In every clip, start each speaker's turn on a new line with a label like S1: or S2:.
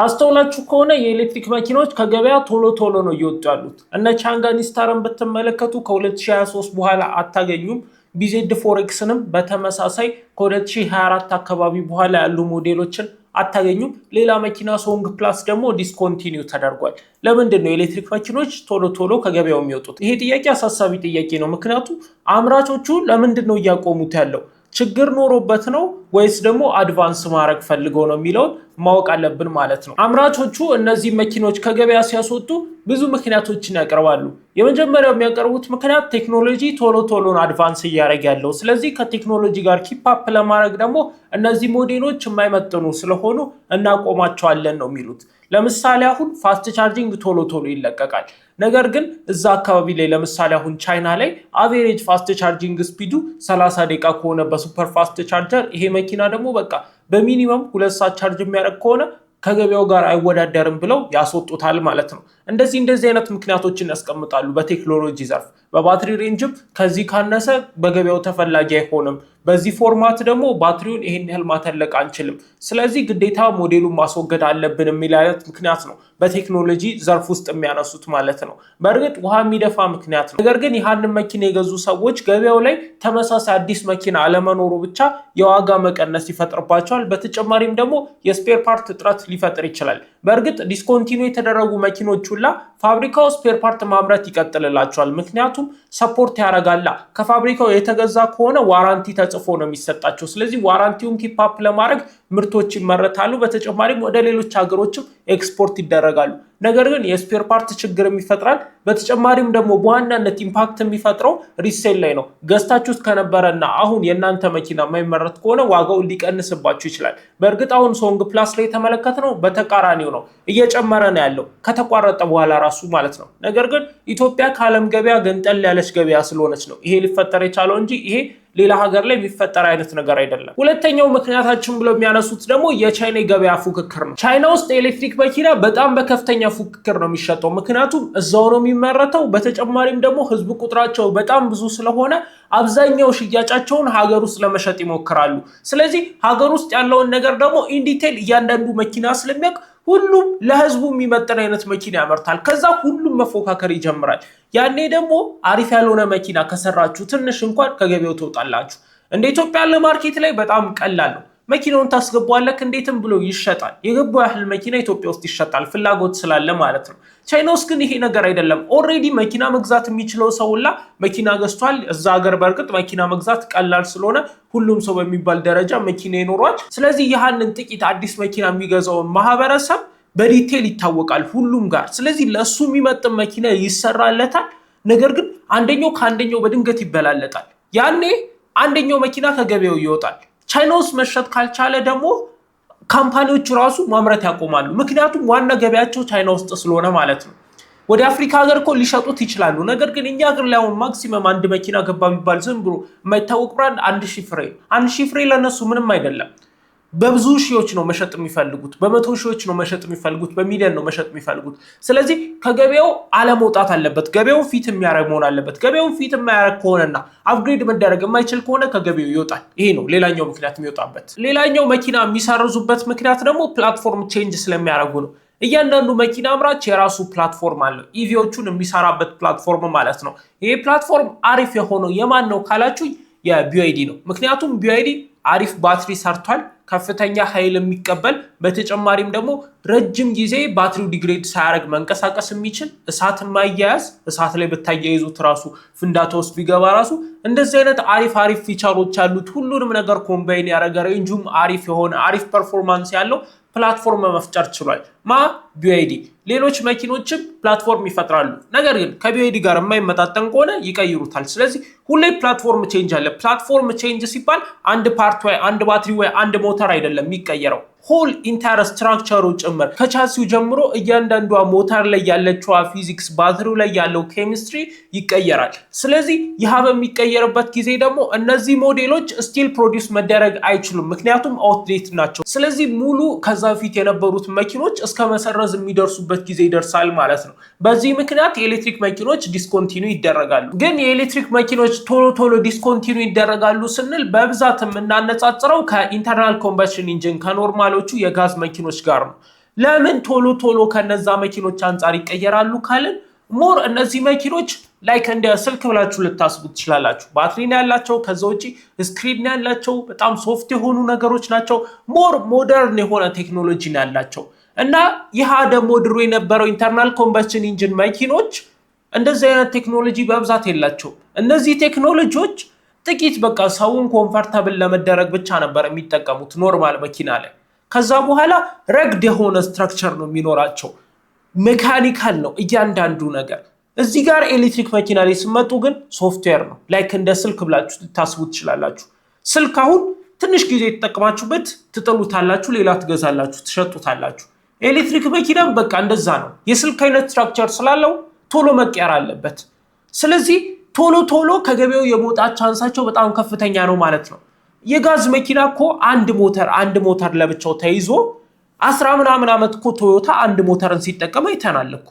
S1: አስተውላችሁ ከሆነ የኤሌክትሪክ መኪኖች ከገበያ ቶሎ ነው እየወጡ ያሉት። እነ ቻንጋን ስታርን ብትመለከቱ ከ2023 በኋላ አታገኙም። ቢዜድ ፎሬክስንም በተመሳሳይ ከ2024 አካባቢ በኋላ ያሉ ሞዴሎችን አታገኙም። ሌላ መኪና ሶንግ ፕላስ ደግሞ ዲስኮንቲኒው ተደርጓል። ለምንድን ነው ኤሌክትሪክ መኪኖች ቶሎ ከገበያው የሚወጡት? ይሄ ጥያቄ አሳሳቢ ጥያቄ ነው። ምክንያቱም አምራቾቹ ለምንድን ነው እያቆሙት ያለው? ችግር ኖሮበት ነው ወይስ ደግሞ አድቫንስ ማድረግ ፈልገው ነው የሚለውን ማወቅ አለብን ማለት ነው። አምራቾቹ እነዚህ መኪኖች ከገበያ ሲያስወጡ ብዙ ምክንያቶችን ያቀርባሉ። የመጀመሪያው የሚያቀርቡት ምክንያት ቴክኖሎጂ ቶሎ አድቫንስ እያደረገ ያለው፣ ስለዚህ ከቴክኖሎጂ ጋር ኪፕ አፕ ለማድረግ ደግሞ እነዚህ ሞዴሎች የማይመጥኑ ስለሆኑ እናቆማቸዋለን ነው የሚሉት። ለምሳሌ አሁን ፋስት ቻርጂንግ ቶሎ ይለቀቃል። ነገር ግን እዛ አካባቢ ላይ ለምሳሌ አሁን ቻይና ላይ አቬሬጅ ፋስት ቻርጂንግ ስፒዱ 30 ደቂቃ ከሆነ በሱፐር ፋስት ቻርጀር፣ ይሄ መኪና ደግሞ በቃ በሚኒመም 2 ሰዓት ቻርጅ የሚያደርግ ከሆነ ከገበያው ጋር አይወዳደርም ብለው ያስወጡታል ማለት ነው። እንደዚህ አይነት ምክንያቶችን ያስቀምጣሉ። በቴክኖሎጂ ዘርፍ በባትሪ ሬንጅም ከዚህ ካነሰ በገበያው ተፈላጊ አይሆንም፣ በዚህ ፎርማት ደግሞ ባትሪውን ይሄን ያህል ማተለቅ አንችልም፣ ስለዚህ ግዴታ ሞዴሉን ማስወገድ አለብን የሚል አይነት ምክንያት ነው በቴክኖሎጂ ዘርፍ ውስጥ የሚያነሱት ማለት ነው። በእርግጥ ውሃ የሚደፋ ምክንያት ነው። ነገር ግን ይህንን መኪና የገዙ ሰዎች ገበያው ላይ ተመሳሳይ አዲስ መኪና አለመኖሩ ብቻ የዋጋ መቀነስ ይፈጥርባቸዋል። በተጨማሪም ደግሞ የስፔር ፓርት እጥረት ሊፈጥር ይችላል። በእርግጥ ዲስኮንቲኒው የተደረጉ መኪኖች ሁላ ፋብሪካው ስፔር ፓርት ማምረት ይቀጥልላቸዋል። ምክንያቱም ሰፖርት ያደርጋላ። ከፋብሪካው የተገዛ ከሆነ ዋራንቲ ተጽፎ ነው የሚሰጣቸው። ስለዚህ ዋራንቲውን ኪፕ አፕ ለማድረግ ምርቶች ይመረታሉ። በተጨማሪም ወደ ሌሎች ሀገሮችም ኤክስፖርት ይደረጋሉ። ነገር ግን የስፔር ፓርት ችግር ይፈጥራል። በተጨማሪም ደግሞ በዋናነት ኢምፓክት የሚፈጥረው ሪሴል ላይ ነው። ገዝታችሁት ከነበረና አሁን የእናንተ መኪና የማይመረት ከሆነ ዋጋው ሊቀንስባችሁ ይችላል። በእርግጥ አሁን ሶንግ ፕላስ ላይ የተመለከትነው በተቃራኒው ነው፣ እየጨመረ ነው ያለው ከተቋረጠ በኋላ ራሱ ማለት ነው። ነገር ግን ኢትዮጵያ ከዓለም ገበያ ገንጠል ያለች ገበያ ስለሆነች ነው ይሄ ሊፈጠር የቻለው እንጂ ይሄ ሌላ ሀገር ላይ የሚፈጠር አይነት ነገር አይደለም። ሁለተኛው ምክንያታችን ብለው የሚያነሱት ደግሞ የቻይና ገበያ ፉክክር ነው። ቻይና ውስጥ የኤሌክትሪክ መኪና በጣም በከፍተኛ ፉክክር ነው የሚሸጠው፣ ምክንያቱም እዛው ነው የሚመረተው። በተጨማሪም ደግሞ ህዝብ ቁጥራቸው በጣም ብዙ ስለሆነ አብዛኛው ሽያጫቸውን ሀገር ውስጥ ለመሸጥ ይሞክራሉ። ስለዚህ ሀገር ውስጥ ያለውን ነገር ደግሞ ኢንዲቴል እያንዳንዱ መኪና ስለሚያውቅ ሁሉም ለህዝቡ የሚመጥን አይነት መኪና ያመርታል። ከዛ ሁሉም መፎካከር ይጀምራል። ያኔ ደግሞ አሪፍ ያልሆነ መኪና ከሰራችሁ ትንሽ እንኳን ከገበያው ትወጣላችሁ። እንደ ኢትዮጵያ ያለ ማርኬት ላይ በጣም ቀላል ነው። መኪናውን ታስገባዋለህ፣ እንዴትም ብሎ ይሸጣል። የገባው ያህል መኪና ኢትዮጵያ ውስጥ ይሸጣል፣ ፍላጎት ስላለ ማለት ነው። ቻይና ውስጥ ግን ይሄ ነገር አይደለም። ኦልሬዲ መኪና መግዛት የሚችለው ሰውላ መኪና ገዝቷል። እዛ ሀገር በእርግጥ መኪና መግዛት ቀላል ስለሆነ ሁሉም ሰው በሚባል ደረጃ መኪና ይኖሯል። ስለዚህ ያህንን ጥቂት አዲስ መኪና የሚገዛውን ማህበረሰብ በዲቴል ይታወቃል ሁሉም ጋር። ስለዚህ ለሱ የሚመጥን መኪና ይሰራለታል። ነገር ግን አንደኛው ከአንደኛው በድንገት ይበላለጣል። ያኔ አንደኛው መኪና ከገበያው ይወጣል። ቻይና ውስጥ መሸጥ ካልቻለ ደግሞ ካምፓኒዎቹ ራሱ ማምረት ያቆማሉ። ምክንያቱም ዋና ገበያቸው ቻይና ውስጥ ስለሆነ ማለት ነው። ወደ አፍሪካ ሀገር እኮ ሊሸጡት ይችላሉ። ነገር ግን እኛ ሀገር ላይ አሁን ማክሲመም አንድ መኪና ገባ ቢባል ዝም ብሎ የማይታወቅ ብራንድ 1000 ፍሬ 1000 ፍሬ ለነሱ ምንም አይደለም። በብዙ ሺዎች ነው መሸጥ የሚፈልጉት፣ በመቶ ሺዎች ነው መሸጥ የሚፈልጉት፣ በሚሊዮን ነው መሸጥ የሚፈልጉት። ስለዚህ ከገበያው አለመውጣት አለበት። ገበያውን ፊት የሚያደርግ መሆን አለበት። ገበያውን ፊት የማያደርግ ከሆነና አፕግሬድ መደረግ የማይችል ከሆነ ከገበያው ይወጣል። ይሄ ነው ሌላኛው ምክንያት የሚወጣበት። ሌላኛው መኪና የሚሰርዙበት ምክንያት ደግሞ ፕላትፎርም ቼንጅ ስለሚያደርጉ ነው። እያንዳንዱ መኪና አምራች የራሱ ፕላትፎርም አለው፣ ኢቪዎቹን የሚሰራበት ፕላትፎርም ማለት ነው። ይሄ ፕላትፎርም አሪፍ የሆነው የማን ነው ካላችሁ የቢዋይዲ ነው። ምክንያቱም ቢዋይዲ አሪፍ ባትሪ ሰርቷል፣ ከፍተኛ ኃይል የሚቀበል በተጨማሪም ደግሞ ረጅም ጊዜ ባትሪው ዲግሬድ ሳያደርግ መንቀሳቀስ የሚችል እሳት የማያያዝ እሳት ላይ ብታያይዙት ራሱ ፍንዳታ ውስጥ ቢገባ ራሱ እንደዚህ አይነት አሪፍ ፊቸሮች ያሉት ሁሉንም ነገር ኮምባይን ያደረገ ሬንጁም አሪፍ የሆነ አሪፍ ፐርፎርማንስ ያለው ፕላትፎርም መፍጠር ችሏል። ቢዋይዲ ሌሎች መኪኖችም ፕላትፎርም ይፈጥራሉ። ነገር ግን ከቢዋይዲ ጋር የማይመጣጠን ከሆነ ይቀይሩታል። ስለዚህ ሁሌ ፕላትፎርም ቼንጅ አለ። ፕላትፎርም ቼንጅ ሲባል አንድ ፓርት ወይ አንድ ባትሪ ወይ አንድ ሞተር አይደለም የሚቀየረው፣ ሆል ኢንተር ስትራክቸሩ ጭምር ከቻሲው ጀምሮ እያንዳንዷ ሞተር ላይ ያለችዋ ፊዚክስ፣ ባትሪው ላይ ያለው ኬሚስትሪ ይቀየራል። ስለዚህ ይህ በሚቀየርበት ጊዜ ደግሞ እነዚህ ሞዴሎች ስቲል ፕሮዲውስ መደረግ አይችሉም፣ ምክንያቱም አውትዴት ናቸው። ስለዚህ ሙሉ ከዛ በፊት የነበሩት መኪኖች እስከ መሰረዝ የሚደርሱበት ጊዜ ይደርሳል ማለት ነው። በዚህ ምክንያት የኤሌክትሪክ መኪኖች ዲስኮንቲኒ ይደረጋሉ። ግን የኤሌክትሪክ መኪኖች ቶሎ ዲስኮንቲኒ ይደረጋሉ ስንል በብዛት የምናነጻጽረው ከኢንተርናል ኮምበሽን ኢንጂን ከኖርማሎቹ የጋዝ መኪኖች ጋር ነው። ለምን ቶሎ ቶሎ ከነዛ መኪኖች አንፃር ይቀየራሉ ካልን ሞር እነዚህ መኪኖች ላይክ እንደ ስልክ ብላችሁ ልታስቡት ትችላላችሁ። ባትሪ ነው ያላቸው፣ ከዛ ውጪ ስክሪን ነው ያላቸው፣ በጣም ሶፍት የሆኑ ነገሮች ናቸው። ሞር ሞደርን የሆነ ቴክኖሎጂ ነው ያላቸው እና ይህ ደግሞ ድሮ የነበረው ኢንተርናል ኮምበስሽን ኢንጂን መኪኖች እንደዚህ አይነት ቴክኖሎጂ በብዛት የላቸው። እነዚህ ቴክኖሎጂዎች ጥቂት በቃ ሰውን ኮምፎርታብል ለመደረግ ብቻ ነበር የሚጠቀሙት ኖርማል መኪና ላይ። ከዛ በኋላ ረግድ የሆነ ስትራክቸር ነው የሚኖራቸው፣ ሜካኒካል ነው እያንዳንዱ ነገር። እዚህ ጋር ኤሌክትሪክ መኪና ላይ ሲመጡ ግን ሶፍትዌር ነው። ላይክ እንደ ስልክ ብላችሁ ልታስቡ ትችላላችሁ። ስልክ አሁን ትንሽ ጊዜ ተጠቅማችሁበት ትጥሉታላችሁ፣ ሌላ ትገዛላችሁ፣ ትሸጡታላችሁ። ኤሌክትሪክ መኪናም በቃ እንደዛ ነው። የስልክ አይነት ስትራክቸር ስላለው ቶሎ መቀየር አለበት። ስለዚህ ቶሎ ቶሎ ከገበያው የመውጣት ቻንሳቸው በጣም ከፍተኛ ነው ማለት ነው። የጋዝ መኪና እኮ አንድ ሞተር ለብቻው ተይዞ 10 ምናምን ዓመት እኮ ቶዮታ አንድ ሞተርን ሲጠቀም አይተናል እኮ።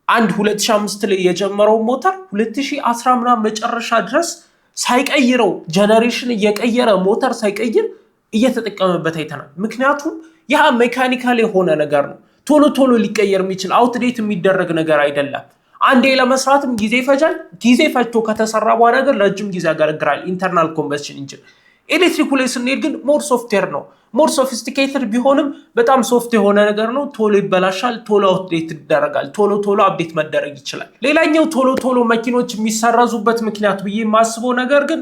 S1: 2005 ላይ የጀመረው ሞተር 2010 ምናምን መጨረሻ ድረስ ሳይቀይረው ጀነሬሽን እየቀየረ ሞተር ሳይቀይር እየተጠቀመበት አይተናል። ምክንያቱም ያ ሜካኒካል የሆነ ነገር ነው። ቶሎ ቶሎ ሊቀየር የሚችል አውትዴት የሚደረግ ነገር አይደለም። አንዴ ለመስራትም ጊዜ ይፈጃል። ጊዜ ፈጅቶ ከተሰራ በኋላ ግን ረጅም ጊዜ ያገለግላል ኢንተርናል ኮምበስሽን ኢንጂን። ኤሌክትሪኩ ላይ ስንሄድ ግን ሞር ሶፍትዌር ነው። ሞር ሶፊስቲኬትድ ቢሆንም በጣም ሶፍት የሆነ ነገር ነው። ቶሎ ይበላሻል፣ ቶሎ አውትዴት ይደረጋል፣ ቶሎ አፕዴት መደረግ ይችላል። ሌላኛው ቶሎ መኪኖች የሚሰረዙበት ምክንያት ብዬ የማስበው ነገር ግን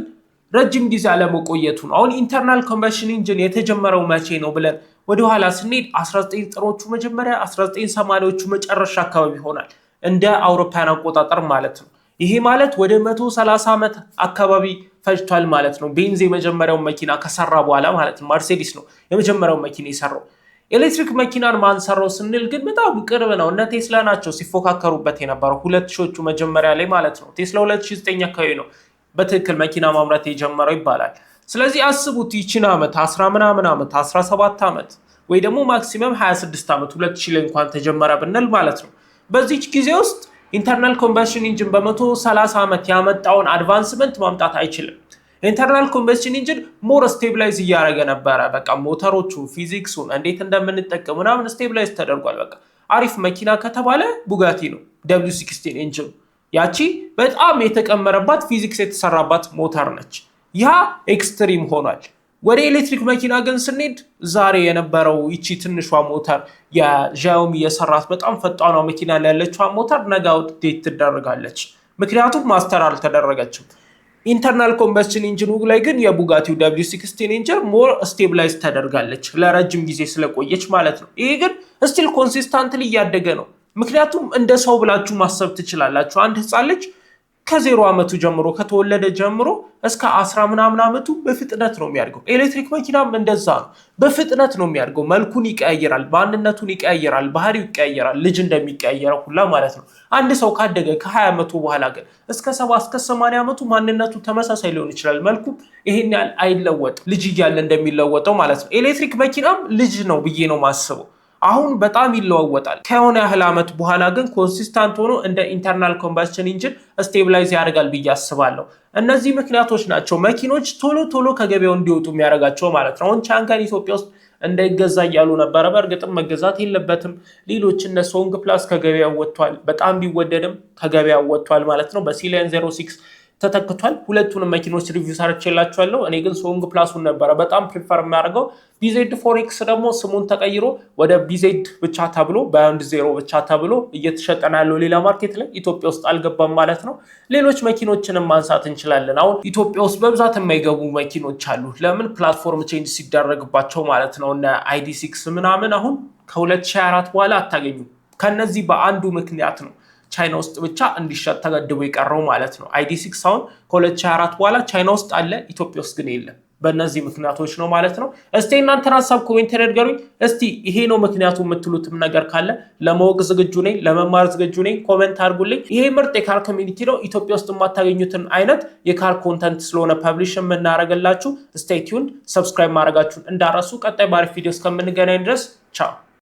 S1: ረጅም ጊዜ አለመቆየቱ ነው። አሁን ኢንተርናል ኮምበስሽን ኢንጂን የተጀመረው መቼ ነው ብለን ወደኋላ ስንሄድ 1990ዎቹ መጀመሪያ 1980ዎቹ መጨረሻ አካባቢ ይሆናል እንደ አውሮፓውያን አቆጣጠር ማለት ነው። ይሄ ማለት ወደ 130 ዓመት አካባቢ ፈጅቷል ማለት ነው። ቤንዝ የመጀመሪያው መኪና ከሰራ በኋላ ማለት ነው። መርሴዲስ ነው የመጀመሪያው መኪና የሰራው። ኤሌክትሪክ መኪናን ማን ሰራው ስንል ግን በጣም ቅርብ ነው። እነ ቴስላ ናቸው ሲፎካከሩበት የነበረው 2000ዎቹ መጀመሪያ ላይ ማለት ነው። ቴስላ 2009 አካባቢ ነው በትክክል መኪና ማምረት የጀመረው ይባላል። ስለዚህ አስቡት ይቺን ዓመት 10 ምናምን ዓመት 17 ዓመት ወይ ደግሞ ማክሲመም 26 ዓመት 2000 ላይ እንኳን ተጀመረ ብንል ማለት ነው። በዚህ ጊዜ ውስጥ ኢንተርናል ኮምበስሽን ኢንጂን በ130 ዓመት ያመጣውን አድቫንስመንት ማምጣት አይችልም። ኢንተርናል ኮምበስሽን ኢንጂን ሞር ስቴብላይዝ እያደረገ ነበረ። በቃ ሞተሮቹ ፊዚክሱን እንዴት እንደምንጠቀም ምናምን ስቴብላይዝ ተደርጓል። በቃ አሪፍ መኪና ከተባለ ቡጋቲ ነው W16 ኢንጂን። ያቺ በጣም የተቀመረባት ፊዚክስ የተሰራባት ሞተር ነች። ያ ኤክስትሪም ሆኗል። ወደ ኤሌክትሪክ መኪና ግን ስንሄድ ዛሬ የነበረው ይቺ ትንሿ ሞተር የዣኦሚ የሰራት በጣም ፈጣኗ መኪና ላይ ያለችዋ ሞተር ነገ አውትዴት ትደረጋለች። ምክንያቱም ማስተር አልተደረገችም። ኢንተርናል ኮምበስሽን ኢንጂኑ ላይ ግን የቡጋቲው W16 ኢንጂን ሞር ስቴብላይዝ ተደርጋለች ለረጅም ጊዜ ስለቆየች ማለት ነው። ይሄ ግን ስቲል ኮንሲስታንትሊ እያደገ ነው። ምክንያቱም እንደ ሰው ብላችሁ ማሰብ ትችላላችሁ። አንድ ህፃን ልጅ ከ0 ዓመቱ ጀምሮ ከተወለደ ጀምሮ እስከ 10 ምናምን ዓመቱ በፍጥነት ነው የሚያድገው። ኤሌክትሪክ መኪናም እንደዛ ነው፣ በፍጥነት ነው የሚያድገው። መልኩን ይቀያየራል፣ ማንነቱን ይቀያየራል፣ ባህሪው ይቀያየራል፣ ልጅ እንደሚቀያየረው ሁላ ማለት ነው። አንድ ሰው ካደገ ከ20 ዓመቱ በኋላ ግን እስከ 70 እስከ 80 ዓመቱ ማንነቱ ተመሳሳይ ሊሆን ይችላል። መልኩ ይሄን ያህል አይለወጥም፣ ልጅ እያለ እንደሚለወጠው ማለት ነው። ኤሌክትሪክ መኪናም ልጅ ነው ብዬ ነው ማስበው። አሁን በጣም ይለዋወጣል። ከሆነ ያህል ዓመት በኋላ ግን ኮንሲስታንት ሆኖ እንደ ኢንተርናል ኮምበስሽን ኢንጂን ስቴብላይዝ ያደርጋል ብዬ አስባለሁ። እነዚህ ምክንያቶች ናቸው መኪኖች ቶሎ ከገበያው እንዲወጡ የሚያደርጋቸው ማለት ነው። አሁን ቻንጋን ኢትዮጵያ ውስጥ እንዳይገዛ እያሉ ነበረ። በእርግጥም መገዛት የለበትም። ሌሎች እነ ሶንግ ፕላስ ከገበያው ወጥቷል። በጣም ቢወደድም ከገበያው ወጥቷል ማለት ነው። በሲሊየን 06 ተተክቷል። ሁለቱንም መኪኖች ሪቪው ሰርቼላችኋለሁ። እኔ ግን ሶንግ ፕላሱን ነበረ በጣም ፕሪፈር የሚያደርገው። BZ4X ደግሞ ስሙን ተቀይሮ ወደ BZ ብቻ ተብሎ በ10 ብቻ ተብሎ እየተሸጠና ያለው ሌላ ማርኬት ላይ ኢትዮጵያ ውስጥ አልገባም ማለት ነው። ሌሎች መኪኖችንም ማንሳት እንችላለን። አሁን ኢትዮጵያ ውስጥ በብዛት የማይገቡ መኪኖች አሉ። ለምን? ፕላትፎርም ቼንጅ ሲደረግባቸው ማለት ነው። እና ID6 ምናምን አሁን ከ2024 በኋላ አታገኙም። ከነዚህ በአንዱ ምክንያት ነው ቻይና ውስጥ ብቻ እንዲሸጥ ተገድቦ የቀረው ማለት ነው። ID6 አሁን ከ2024 በኋላ ቻይና ውስጥ አለ፣ ኢትዮጵያ ውስጥ ግን የለም። በእነዚህ ምክንያቶች ነው ማለት ነው። እስቲ እናንተን ሀሳብ ኮሜንት አድርጉኝ። እስቲ ይሄ ነው ምክንያቱ የምትሉትም ነገር ካለ ለማወቅ ዝግጁ ነኝ፣ ለመማር ዝግጁ ነኝ። ኮሜንት አድርጉልኝ። ይሄ ምርጥ የካር ኮሚኒቲ ነው። ኢትዮጵያ ውስጥ የማታገኙትን አይነት የካር ኮንተንት ስለሆነ ፐብሊሽ የምናደርግላችሁ። ስቴይ ቲዩን፣ ሰብስክራይብ ማድረጋችሁን እንዳረሱ። ቀጣይ ባሪፍ ቪዲዮ እስከምንገናኝ ድረስ ቻው።